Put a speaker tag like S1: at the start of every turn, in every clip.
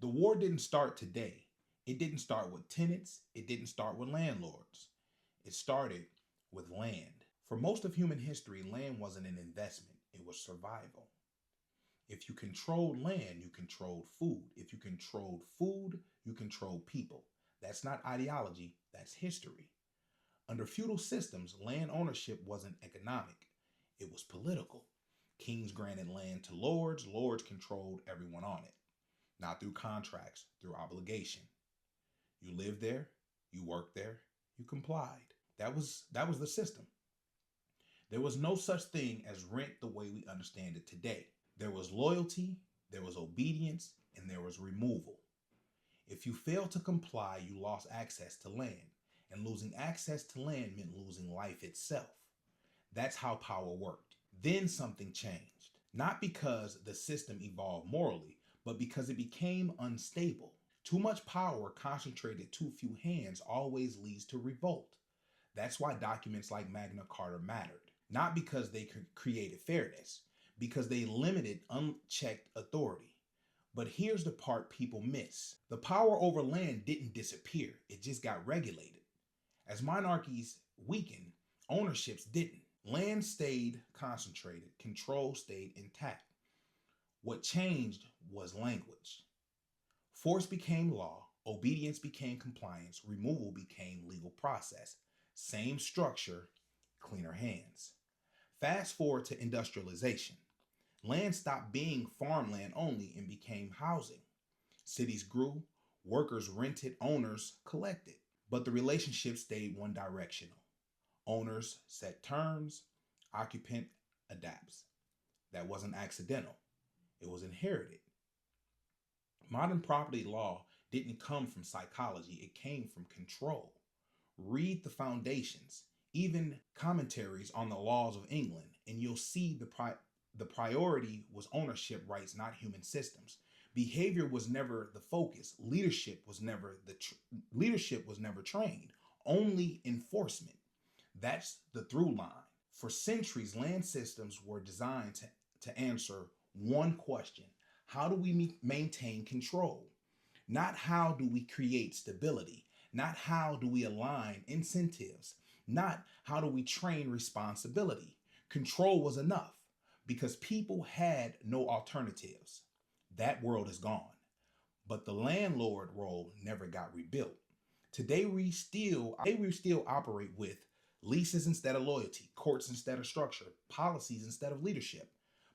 S1: The war didn't start today. It didn't start with tenants. It didn't start with landlords. It started with land. For most of human history, land wasn't an investment, it was survival. If you controlled land, you controlled food. If you controlled food, you controlled people. That's not ideology, that's history. Under feudal systems, land ownership wasn't economic, it was political. Kings granted land to lords, lords controlled everyone on it. Not through contracts, through obligation. You lived there, you worked there, you complied. That was the system. There was no such thing as rent the way we understand it today. There was loyalty, there was obedience, and there was removal. If you failed to comply, you lost access to land. And losing access to land meant losing life itself. That's how power worked. Then something changed. Not because the system evolved morally, but because it became unstable. Too much power concentrated too few hands always leads to revolt. That's why documents like Magna Carta mattered. Not because they created fairness, because they limited unchecked authority. But here's the part people miss. The power over land didn't disappear, it just got regulated. As monarchies weakened, ownerships didn't. Land stayed concentrated, control stayed intact. What changed was language. Force became law, obedience became compliance, removal became legal process. Same structure, cleaner hands. Fast forward to industrialization. Land stopped being farmland only and became housing. Cities grew, workers rented, owners collected. But the relationship stayed one directional. Owners set terms, occupant adapts. That wasn't accidental, it was inherited. Modern property law didn't come from psychology, it came from control. Read the foundations, even commentaries on the laws of England, and you'll see the priority was ownership rights, not human systems. Behavior was never the focus. Leadership was never trained. Only enforcement. That's the through line. For centuries, land systems were designed to answer one question: how do we maintain control? Not how do we create stability? Not how do we align incentives? Not how do we train responsibility? Control was enough because people had no alternatives. That world is gone. But the landlord role never got rebuilt. Today we still operate with leases instead of loyalty, courts instead of structure, policies instead of leadership,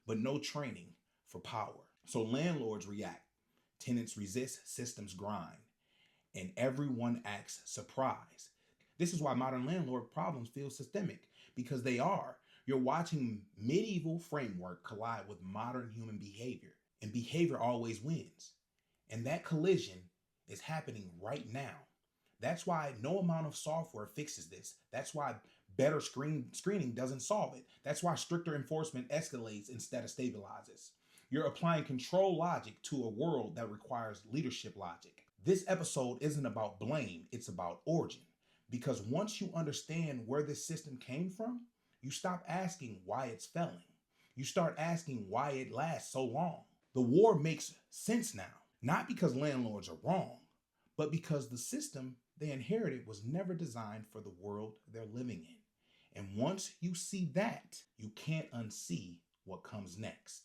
S1: but no training for power. So landlords react, tenants resist, systems grind, and everyone acts surprised. This is why modern landlord problems feel systemic, because they are. You're watching medieval framework collide with modern human behavior, and behavior always wins. And that collision is happening right now. That's why no amount of software fixes this. That's why better screening doesn't solve it. That's why stricter enforcement escalates instead of stabilizes. You're applying control logic to a world that requires leadership logic. This episode isn't about blame, it's about origin. Because once you understand where this system came from, you stop asking why it's failing. You start asking why it lasts so long. The war makes sense now, not because landlords are wrong, but because the system they inherited was never designed for the world they're living in. And once you see that, you can't unsee what comes next.